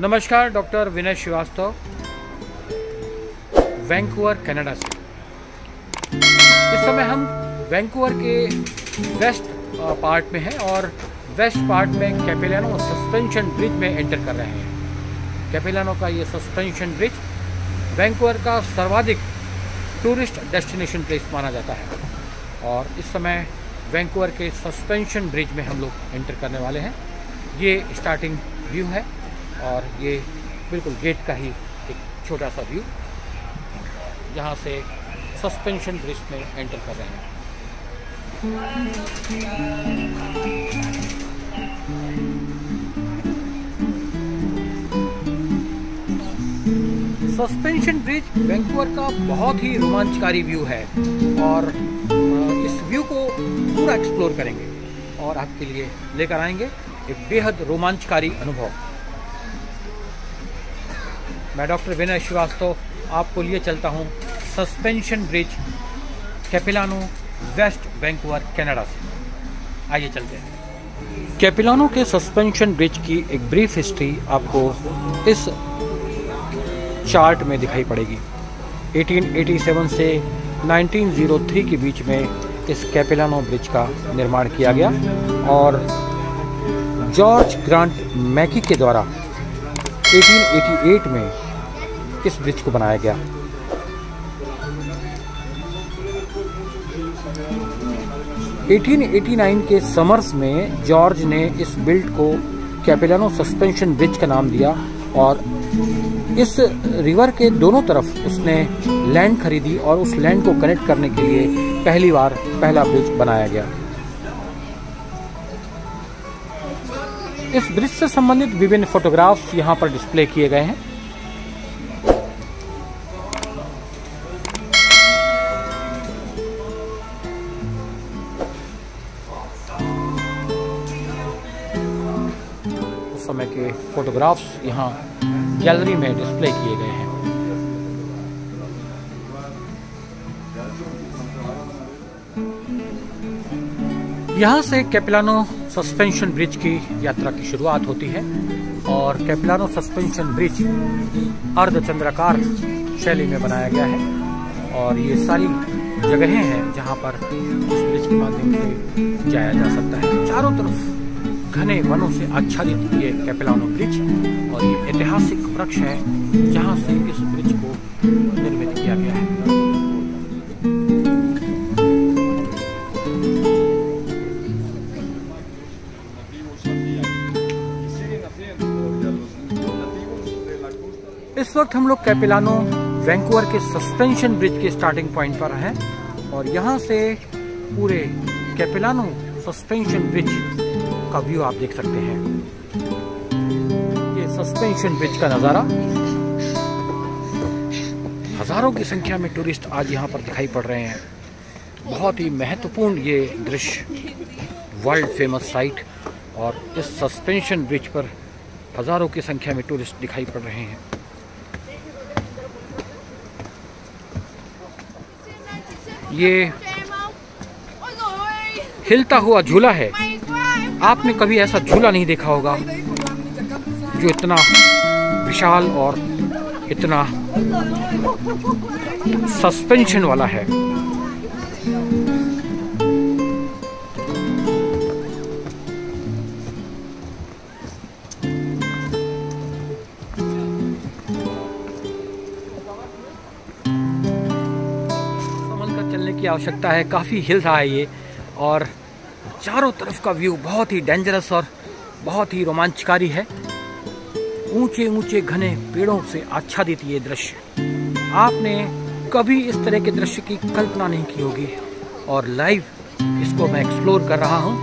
नमस्कार, doctor Vinay Srivastava, Vancouver Canada से। इस समय हम वैंकूवर के वेस्ट पार्ट में हैं और वेस्ट पार्ट में कैपिलानो सस्पेंशन ब्रिज में एंटर कर रहे हैं। कैपिलानो का ये सस्पेंशन ब्रिज वैंकूवर का सर्वाधिक टूरिस्ट डेस्टिनेशन प्लेस माना जाता है और इस समय वैंकूवर के सस्पेंशन ब्रिज में हम लोग एंटर करने वाले हैं। ये स्टार्टिंग व्यू है और ये बिल्कुल गेट का ही एक छोटा सा व्यू जहाँ से सस्पेंशन ब्रिज में एंटर कर रहे हैं। सस्पेंशन ब्रिज वैंकूवर का बहुत ही रोमांचकारी व्यू है और इस व्यू को पूरा एक्सप्लोर करेंगे और आपके लिए लेकर आएंगे एक बेहद रोमांचकारी अनुभव। मैं डॉक्टर विनय श्रीवास्तव आपको लिए चलता हूं suspension bridge Capilano west Vancouver Canada से। आइए चलते हैं। कैपिलानो के सस्पेंशन ब्रिज की एक ब्रीफ हिस्ट्री आपको इस चार्ट में दिखाई पड़ेगी। 1887 से 1903 के बीच में इस कैपिलानो ब्रिज का निर्माण किया गया और जॉर्ज ग्रांट मैकी के द्वारा 1888 में इस ब्रिज को बनाया गया। – 1889 के समर्स में जॉर्ज ने इस बिल्ड को कैपिलानो सस्पेंशन ब्रिज का नाम दिया और इस रिवर के दोनों तरफ उसने लैंड खरीदी और उस लैंड को कनेक्ट करने के लिए पहला ब्रिज बनाया गया। इस ब्रिज से संबंधित विभिन्न फोटोग्राफ्स यहाँ पर डिस्प्ले किए गए हैं। उस समय के फोटोग्राफ्स यहाँ गैलरी में डिस्प्ले किए गए हैं। यहाँ से कैपिलानो सस्पेंशन ब्रिज की यात्रा की शुरुआत होती है और कैपिलानो सस्पेंशन ब्रिज अर्धचंद्राकार शैली में बनाया गया है और ये सारी जगहें हैं जहाँ पर इस ब्रिज के माध्यम से जाया जा सकता है। चारों तरफ घने वनों से आच्छादित ये कैपिलानो ब्रिज और ये ऐतिहासिक वृक्ष है जहाँ से इस ब्रिज को निर्मित किया गया है। इस वक्त हम लोग कैपिलानो वैंकूवर के सस्पेंशन ब्रिज के स्टार्टिंग पॉइंट पर हैं और यहाँ से पूरे कैपिलानो सस्पेंशन ब्रिज का व्यू आप देख सकते हैं। ये सस्पेंशन ब्रिज का नज़ारा। हजारों की संख्या में टूरिस्ट आज यहाँ पर दिखाई पड़ रहे हैं। बहुत ही महत्वपूर्ण ये दृश्य, वर्ल्ड फेमस साइट और इस सस्पेंशन ब्रिज पर हजारों की संख्या में टूरिस्ट दिखाई पड़ रहे हैं। ये हिलता हुआ झूला है। आपने कभी ऐसा झूला नहीं देखा होगा जो इतना विशाल और इतना सस्पेंशन वाला है। चलने की आवश्यकता है, काफ़ी हिल रहा है ये और चारों तरफ का व्यू बहुत ही डेंजरस और बहुत ही रोमांचकारी है। ऊंचे ऊंचे घने पेड़ों से आच्छादित ये दृश्य, आपने कभी इस तरह के दृश्य की कल्पना नहीं की होगी और लाइव इसको मैं एक्सप्लोर कर रहा हूँ।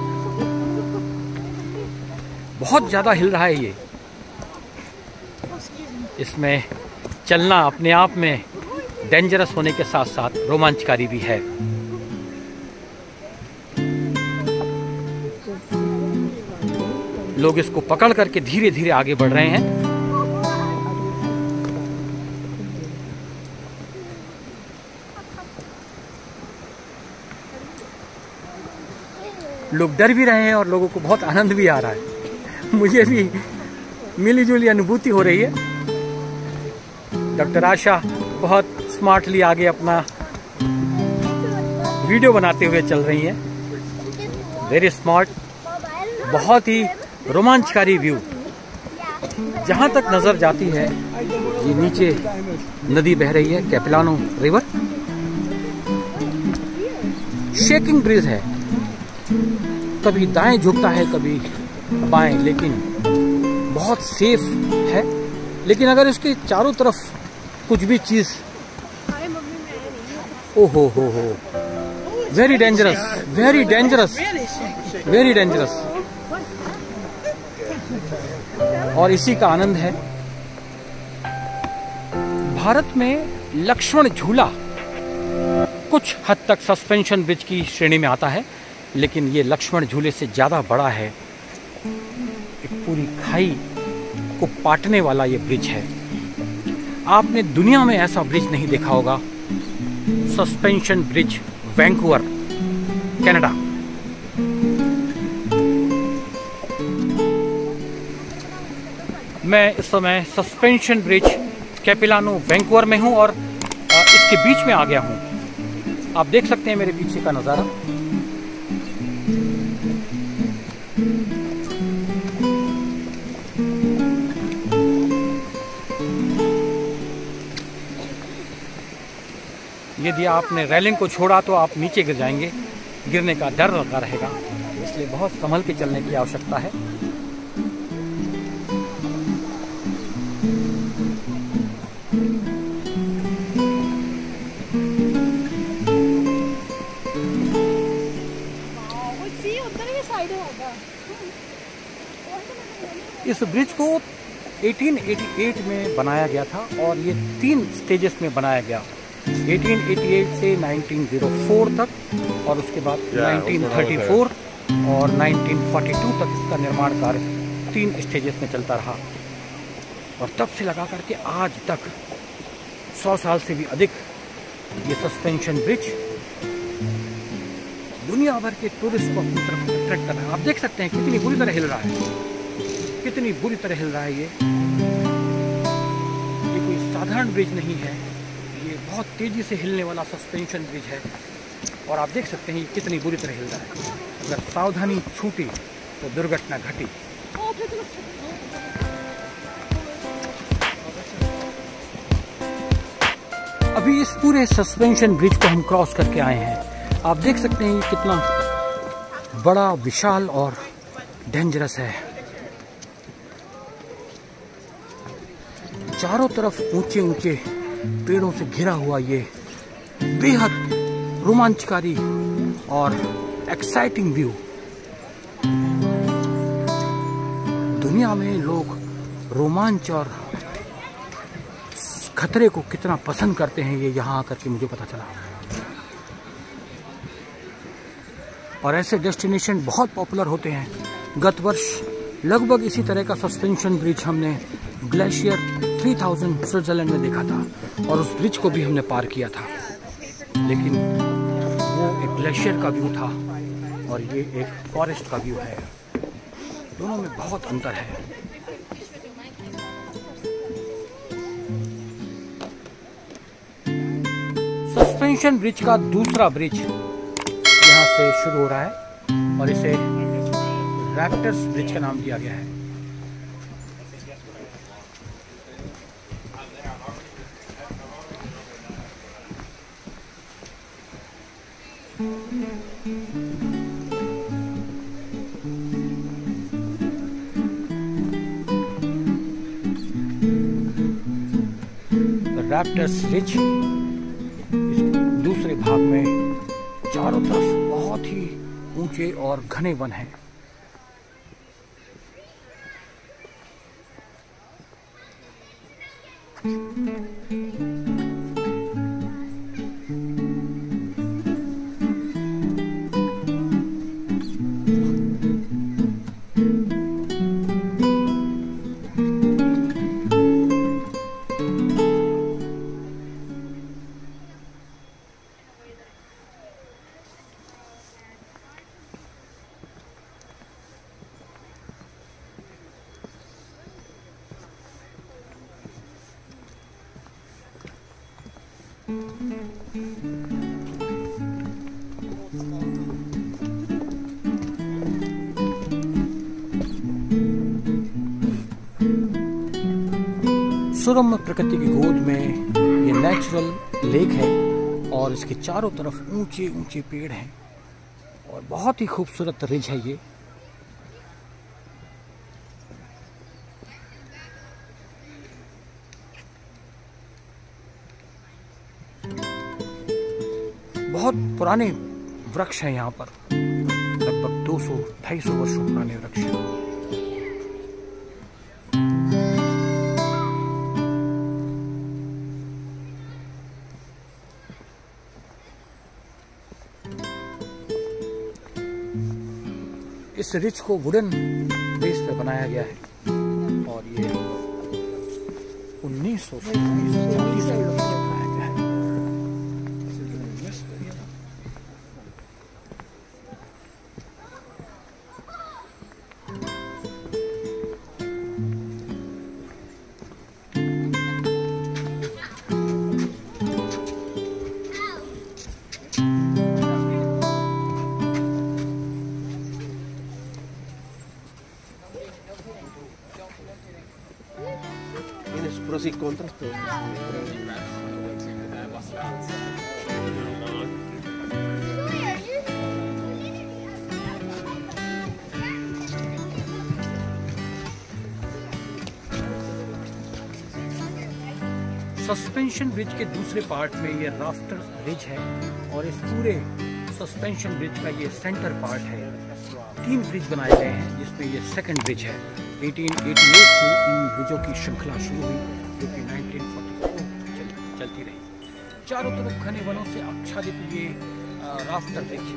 बहुत ज़्यादा हिल रहा है ये। इसमें चलना अपने आप में डेंजरस होने के साथ साथ रोमांचकारी भी है। लोग इसको पकड़ करके धीरे धीरे आगे बढ़ रहे हैं। लोग डर भी रहे हैं और लोगों को बहुत आनंद भी आ रहा है। मुझे भी मिली जुली अनुभूति हो रही है। डॉक्टर आशा बहुत स्मार्टली आगे अपना वीडियो बनाते हुए चल रही हैं। वेरी स्मार्ट, बहुत ही रोमांचकारी व्यू। जहां तक नजर जाती है ये नीचे नदी बह रही है, कैपिलानो रिवर। शेकिंग ब्रिज है, कभी दाएं झुकता है कभी बाएं, लेकिन बहुत सेफ है। लेकिन अगर इसके चारों तरफ कुछ भी चीज, ओहो हो, very dangerous, very dangerous, very dangerous. और इसी का आनंद है। भारत में लक्ष्मण झूला कुछ हद तक सस्पेंशन ब्रिज की श्रेणी में आता है, लेकिन ये लक्ष्मण झूले से ज्यादा बड़ा है। एक पूरी खाई को पाटने वाला ये ब्रिज है। आपने दुनिया में ऐसा ब्रिज नहीं देखा होगा। Suspension bridge, Vancouver, Canada. मैं इस समय सस्पेंशन ब्रिज कैपिलानो वैंकूवर में हूं और इसके बीच में आ गया हूं। आप देख सकते हैं मेरे पीछे का नजारा। यदि आपने रेलिंग को छोड़ा तो आप नीचे गिर जाएंगे, गिरने का डर लगा रहेगा, इसलिए बहुत संभल के चलने की आवश्यकता है। इस ब्रिज को 1888 में बनाया गया था और ये 3 स्टेजेस में बनाया गया। 1888 से 1904 तक और उसके बाद 1934 और 1942 तक इसका निर्माण कार्य 3 स्टेजेस में चलता रहा। और तब से लगा करके आज तक 100 साल से भी अधिक ये सस्पेंशन ब्रिज दुनिया भर के टूरिस्ट को अपनी तरफ अट्रैक्ट कर रहा है। आप देख सकते हैं कितनी बुरी तरह हिल रहा है, कितनी बुरी तरह हिल रहा है। ये कोई साधारण ब्रिज नहीं है, ये बहुत तेजी से हिलने वाला सस्पेंशन ब्रिज है। और आप देख सकते हैं ये कितनी बुरी तरह हिल रहा है। अगर सावधानी छूटी तो दुर्घटना घटी। अभी इस पूरे सस्पेंशन ब्रिज को हम क्रॉस करके आए हैं। आप देख सकते हैं ये कितना बड़ा, विशाल और डेंजरस है। चारों तरफ ऊंचे ऊंचे पेड़ों से घिरा हुआ ये बेहद रोमांचकारी और एक्साइटिंग व्यू। दुनिया में लोग रोमांच और खतरे को कितना पसंद करते हैं, ये यहाँ आकर के मुझे पता चला। और ऐसे डेस्टिनेशन बहुत पॉपुलर होते हैं। गत वर्ष लगभग इसी तरह का सस्पेंशन ब्रिज हमने ग्लेशियर 3000 स्विट्जरलैंड में देखा था और उस ब्रिज को भी हमने पार किया था। लेकिन वो एक ग्लेशियर का व्यू था और ये एक फॉरेस्ट का व्यू है। दोनों में बहुत अंतर है। सस्पेंशन ब्रिज का दूसरा ब्रिज यहाँ से शुरू हो रहा है और इसे रैप्टर्स ब्रिज का नाम दिया गया है। रैप्टर्स ब्रिज इस दूसरे भाग में चारों तरफ बहुत ही ऊंचे और घने वन हैं। सुरम्य प्रकृति की गोद में ये नेचुरल लेक है और इसके चारों तरफ ऊंचे ऊंचे पेड़ हैं और बहुत ही खूबसूरत रिज है ये। बहुत पुराने वृक्ष हैं यहाँ पर, लगभग 200-250 वर्षों पुराने वृक्ष हैं। इस रिच को वुडन बेस पे बनाया गया है और ये 1940 से बनाया गया है। Tienes pros y contras, pero... suspension bridge के दूसरे पार्ट में ये राफ्टर रिज है और इस पूरे सस्पेंशन ब्रिज का ये सेंटर पार्ट है। 3 ब्रिज बनाए गए हैं जिसमें ये सेकंड ब्रिज है। 1888 से इन ब्रिजों की श्रृंखला शुरू हुई जो कि 1944 चलती रही। चारों तरफ घने वनों से आच्छादित ये राफ्टर ब्रिज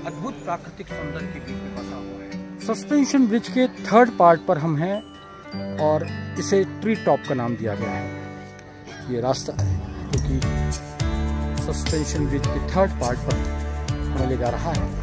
अद्भुत प्राकृतिक सौंदर्य के बीच में बसा हुआ है। सस्पेंशन ब्रिज के थर्ड पार्ट पर हम हैं और इसे ट्री टॉप का नाम दिया गया है। ये रास्ता है क्योंकि सस्पेंशन ब्रिज के थर्ड पार्ट पर हमें ले जा रहा है।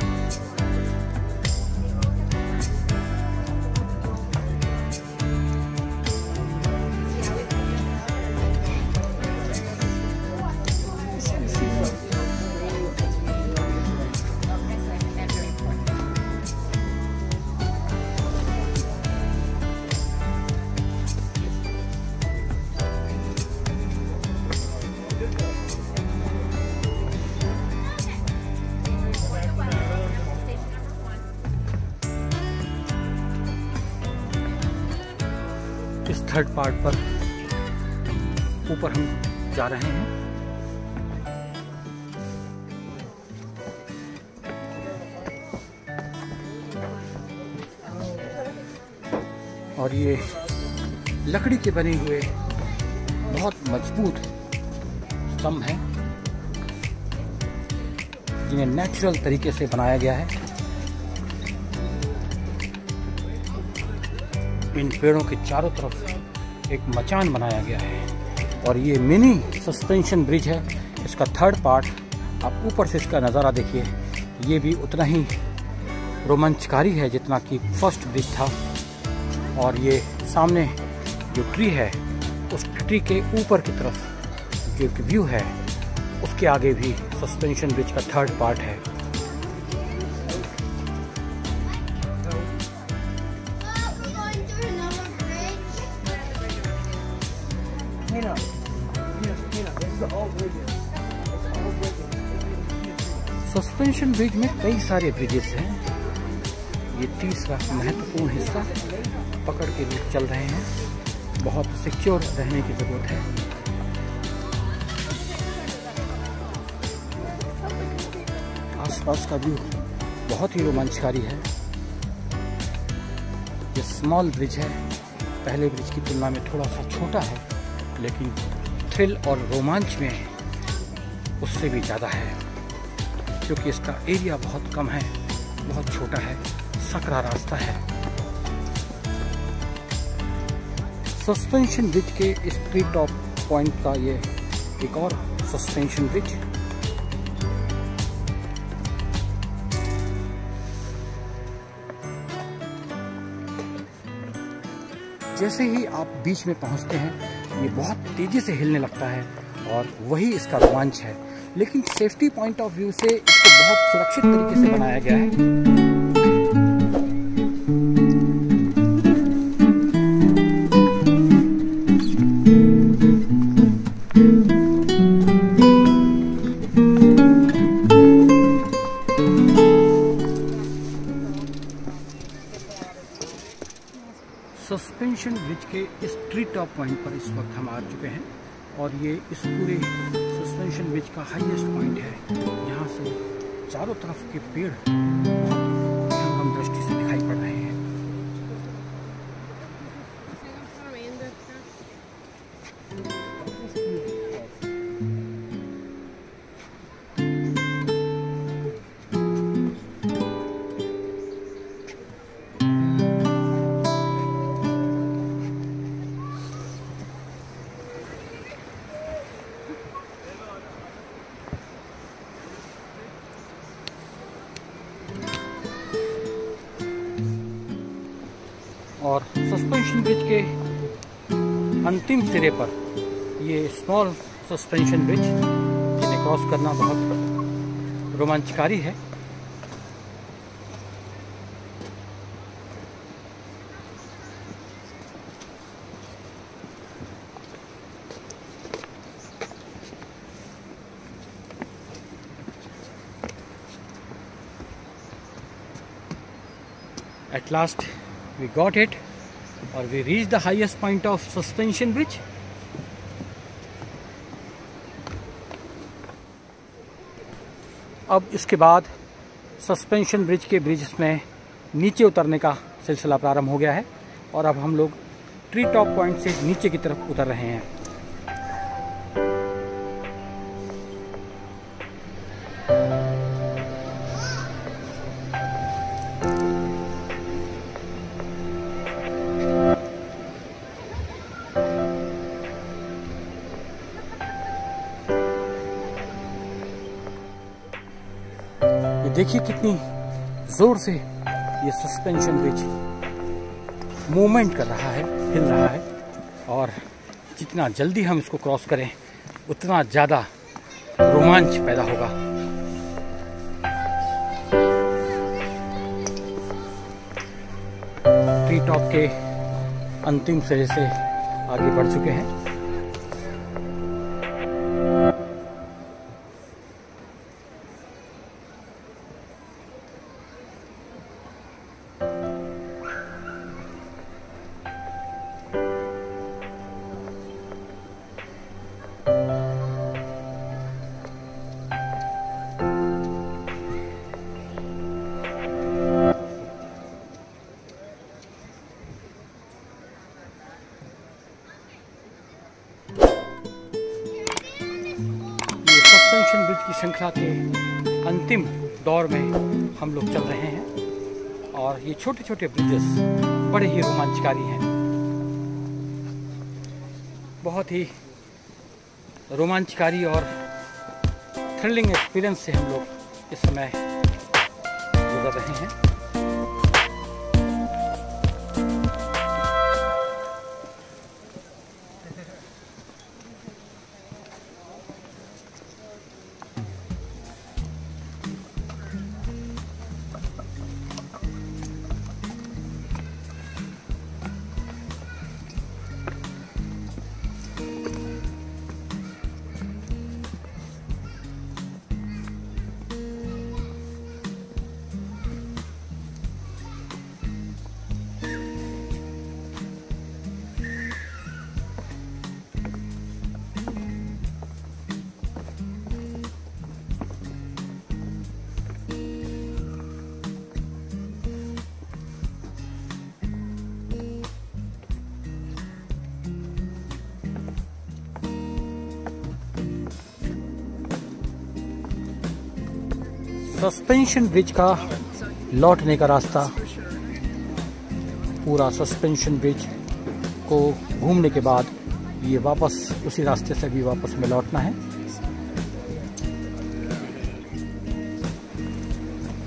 इस थर्ड पार्ट पर ऊपर हम जा रहे हैं। और ये लकड़ी के बने हुए बहुत मजबूत स्तंभ हैं जिन्हें नेचुरल तरीके से बनाया गया है। इन पेड़ों के चारों तरफ एक मचान बनाया गया है और ये मिनी सस्पेंशन ब्रिज है। इसका थर्ड पार्ट आप ऊपर से इसका नज़ारा देखिए, ये भी उतना ही रोमांचकारी है जितना कि फर्स्ट ब्रिज था। और ये सामने जो ट्री है उस ट्री के ऊपर की तरफ जो एक व्यू है उसके आगे भी सस्पेंशन ब्रिज का थर्ड पार्ट है। सस्पेंशन ब्रिज में कई सारे ब्रिजेस हैं। ये तीसरा महत्वपूर्ण हिस्सा पकड़ के लोग चल रहे हैं। बहुत सिक्योर रहने की जरूरत है। आसपास का व्यू बहुत ही रोमांचकारी है। ये स्मॉल ब्रिज है, पहले ब्रिज की तुलना में थोड़ा सा छोटा है, लेकिन थ्रिल और रोमांच में उससे भी ज़्यादा है क्योंकि इसका एरिया बहुत कम है, बहुत छोटा है, सकरा रास्ता है। सस्पेंशन ब्रिज के इस ट्री टॉप पॉइंट का ये एक और सस्पेंशन ब्रिज। जैसे ही आप बीच में पहुंचते हैं ये बहुत तेजी से हिलने लगता है और वही इसका रोमांच है। लेकिन सेफ्टी पॉइंट ऑफ व्यू से इसको बहुत सुरक्षित तरीके से बनाया गया है। सस्पेंशन ब्रिज के इस ट्री टॉप पॉइंट पर इस वक्त हम आ चुके हैं और ये इस पूरे सस्पेंशन ब्रिज का हाईएस्ट पॉइंट है। यहाँ से चारों तरफ के पेड़ हम दृष्टि से दिखाई पड़ रहे हैं। और सस्पेंशन ब्रिज के अंतिम सिरे पर ये स्मॉल सस्पेंशन ब्रिज, जिन्हें क्रॉस करना बहुत रोमांचकारी है। At last we got it or we reached the highest point of suspension bridge. अब इसके बाद सस्पेंशन ब्रिज के ब्रिज में नीचे उतरने का सिलसिला प्रारंभ हो गया है और अब हम लोग ट्री टॉप पॉइंट से नीचे की तरफ उतर रहे हैं। देखिए कितनी जोर से ये सस्पेंशन ब्रिज मूवमेंट कर रहा है, हिल रहा है और जितना जल्दी हम इसको क्रॉस करें उतना ज़्यादा रोमांच पैदा होगा। ट्री टॉप के अंतिम सिरे से आगे बढ़ चुके हैं। सस्पेंशन ब्रिज की श्रृंखला के अंतिम दौर में हम लोग चल रहे हैं और ये छोटे छोटे ब्रिजेस बड़े ही रोमांचकारी हैं। बहुत ही रोमांचकारी और थ्रिलिंग एक्सपीरियंस से हम लोग इस समय गुजर रहे हैं। सस्पेंशन ब्रिज का लौटने का रास्ता, पूरा सस्पेंशन ब्रिज को घूमने के बाद ये वापस उसी रास्ते से भी वापस में लौटना है।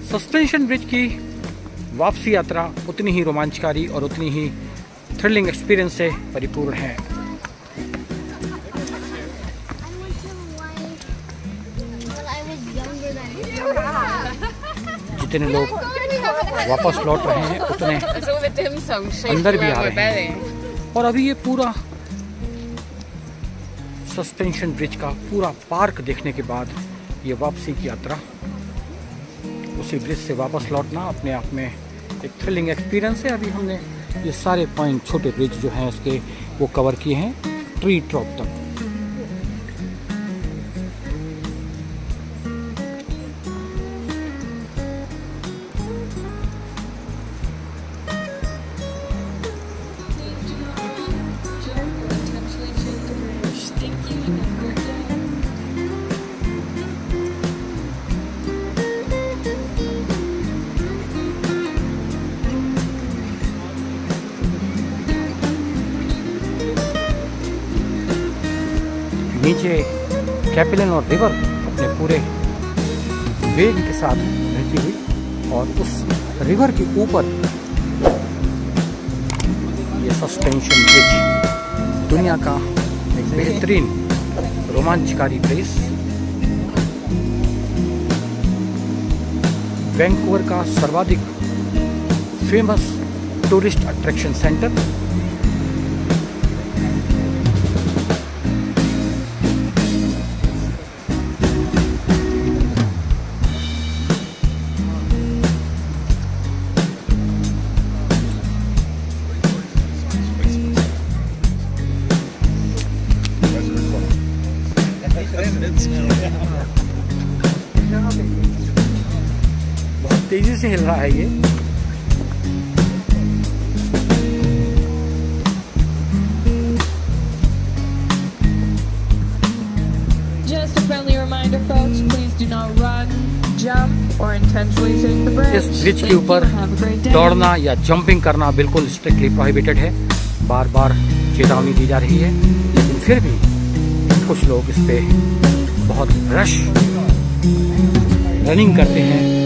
सस्पेंशन ब्रिज की वापसी यात्रा उतनी ही रोमांचकारी और उतनी ही थ्रिलिंग एक्सपीरियंस से परिपूर्ण है। जितने लोग वापस लौट रहे हैं उतने अंदर भी आ रहे हैं। और अभी ये पूरा सस्पेंशन ब्रिज का पूरा पार्क देखने के बाद ये वापसी की यात्रा, उसी ब्रिज से वापस लौटना अपने आप में एक थ्रिलिंग एक्सपीरियंस है। अभी हमने ये सारे पॉइंट, छोटे ब्रिज जो हैं उसके, वो कवर किए हैं ट्री टॉप तक। नीचे कैपेलन और रिवर अपने पूरे वेग के साथ बहती हुई, और उस रिवर के ऊपर ये सस्पेंशन ब्रिज, दुनिया का एक बेहतरीन रोमांचकारी प्लेस, वैंकूवर का सर्वाधिक फेमस टूरिस्ट अट्रैक्शन सेंटर। बहुत तेजी से हिल रहा है ये। Just a friendly reminder, folks, please do not run, jump, or intentionally take the bridge. इस ब्रिज के ऊपर दौड़ना या जंपिंग करना बिल्कुल स्ट्रिक्टली प्रोहिबिटेड है। बार बार चेतावनी दी जा रही है, लेकिन फिर भी कुछ लोग इस पे बहुत रश रनिंग करते हैं,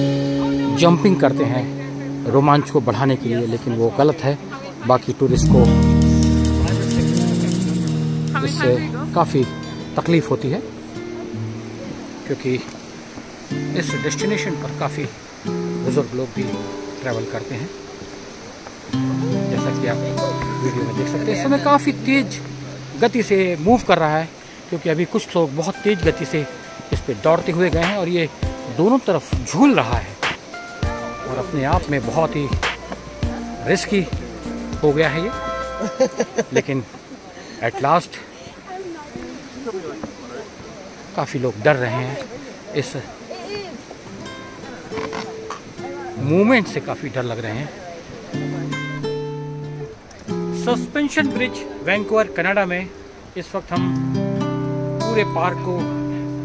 जंपिंग करते हैं रोमांच को बढ़ाने के लिए, लेकिन वो गलत है। बाकी टूरिस्ट को इससे काफ़ी तकलीफ होती है, क्योंकि इस डेस्टिनेशन पर काफ़ी बुजुर्ग लोग भी ट्रैवल करते हैं, जैसा कि आप वीडियो में देख सकते हैं। इस समय काफ़ी तेज गति से मूव कर रहा है, क्योंकि अभी कुछ लोग बहुत तेज गति से इस पे दौड़ते हुए गए हैं और ये दोनों तरफ झूल रहा है, और अपने आप में बहुत ही रिस्की हो गया है ये। लेकिन एट लास्ट काफ़ी लोग डर रहे हैं, इस मूवमेंट से काफ़ी डर लग रहे हैं। सस्पेंशन ब्रिज वैंकूवर कनाडा में इस वक्त हम पूरे पार्क को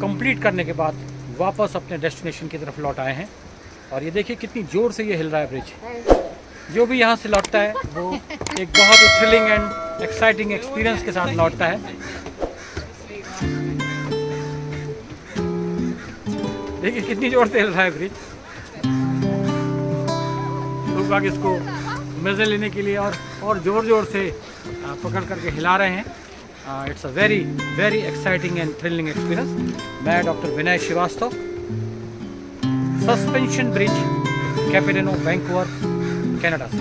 कंप्लीट करने के बाद वापस अपने डेस्टिनेशन की तरफ लौट आए हैं। और ये देखिए कितनी ज़ोर से ये हिल रहा है ब्रिज। जो भी यहाँ से लौटता है वो एक बहुत ही थ्रिलिंग एंड एक्साइटिंग एक्सपीरियंस के साथ लौटता है। देखिए कितनी ज़ोर से हिल रहा है ब्रिज। लोग बाग इसको मज़े लेने के लिए और ज़ोर से पकड़ करके हिला रहे हैं। It's a very very exciting and thrilling experience. मैं doctor Vinay Srivastava, suspension bridge Capilano Vancouver Canada से।